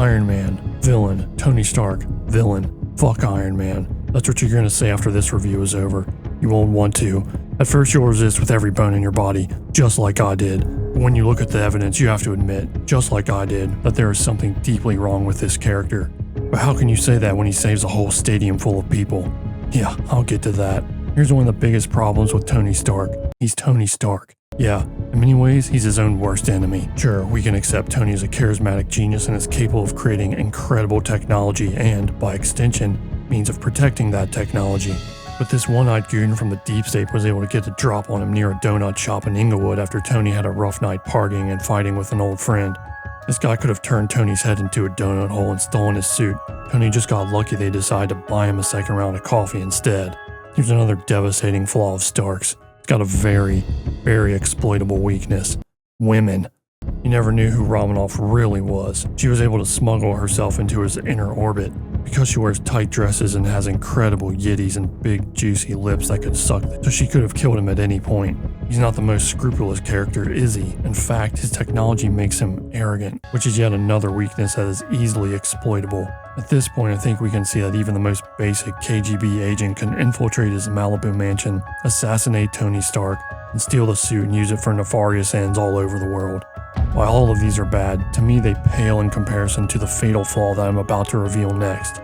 Iron Man, villain. Tony Stark, villain. Fuck Iron Man. That's what you're going to say after this review is over. You won't want to. At first you'll resist with every bone in your body, just like I did. But when you look at the evidence, you have to admit, just like I did, that there is something deeply wrong with this character. But how can you say that when he saves a whole stadium full of people? Yeah, I'll get to that. Here's one of the biggest problems with Tony Stark. He's Tony Stark. Yeah, in many ways, he's his own worst enemy. Sure, we can accept Tony as a charismatic genius and is capable of creating incredible technology and, by extension, means of protecting that technology. But this one-eyed goon from the deep state was able to get the drop on him near a donut shop in Inglewood after Tony had a rough night partying and fighting with an old friend. This guy could have turned Tony's head into a donut hole and stolen his suit. Tony just got lucky they decided to buy him a second round of coffee instead. Here's another devastating flaw of Stark's. He's got a very, very exploitable weakness. Women. He never knew who Romanoff really was. She was able to smuggle herself into his inner orbit. Because she wears tight dresses and has incredible yitties and big juicy lips that could suck, so she could have killed him at any point. He's not the most scrupulous character, is he? In fact, his technology makes him arrogant, which is yet another weakness that is easily exploitable. At this point, I think we can see that even the most basic KGB agent can infiltrate his Malibu mansion, assassinate Tony Stark, and steal the suit and use it for nefarious ends all over the world. While all of these are bad, to me they pale in comparison to the fatal flaw that I'm about to reveal next.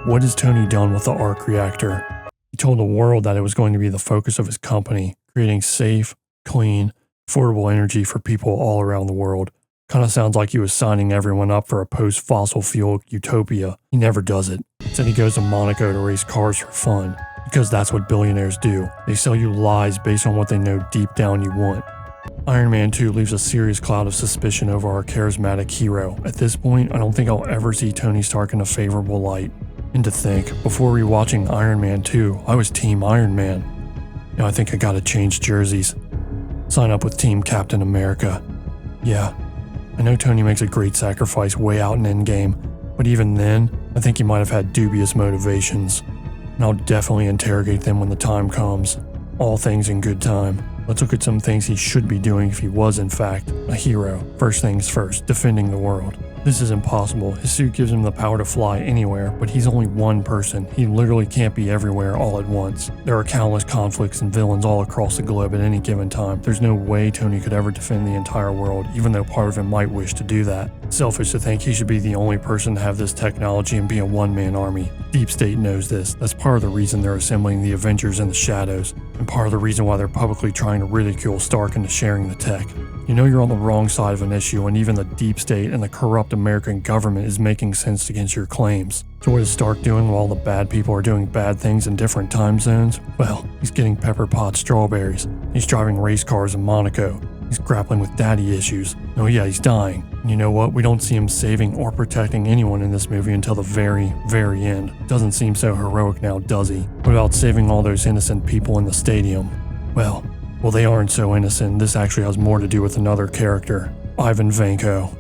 What has Tony done with the arc reactor? He told the world that it was going to be the focus of his company, creating safe, clean, affordable energy for people all around the world. Kinda sounds like he was signing everyone up for a post-fossil fuel utopia. He never does it. Instead he goes to Monaco to race cars for fun, because that's what billionaires do. They sell you lies based on what they know deep down you want. Iron Man 2 leaves a serious cloud of suspicion over our charismatic hero. At this point, I don't think I'll ever see Tony Stark in a favorable light. And to think, before rewatching Iron Man 2, I was Team Iron Man. Now I think I gotta change jerseys. Sign up with Team Captain America. Yeah, I know Tony makes a great sacrifice way out in Endgame, but even then, I think he might have had dubious motivations. And I'll definitely interrogate them when the time comes. All things in good time. Let's look at some things he should be doing if he was in fact a hero. First things first, defending the world. This is impossible. His suit gives him the power to fly anywhere, but he's only one person. He literally can't be everywhere all at once. There are countless conflicts and villains all across the globe at any given time. There's no way Tony could ever defend the entire world, even though part of him might wish to do that. It's selfish to think he should be the only person to have this technology and be a one-man army. Deep State knows this. That's part of the reason they're assembling the Avengers in the shadows, and part of the reason why they're publicly trying to ridicule Stark into sharing the tech. You know you're on the wrong side of an issue when even the Deep State and the corrupt American government is making sense against your claims. So what is Stark doing while all the bad people are doing bad things in different time zones? Well, he's getting pepper pot strawberries. He's driving race cars in Monaco. He's grappling with daddy issues. Oh yeah, he's dying. And you know what? We don't see him saving or protecting anyone in this movie until the very, very end. Doesn't seem so heroic now, does he? What about saving all those innocent people in the stadium? Well, they aren't so innocent. This actually has more to do with another character, Ivan Vanko.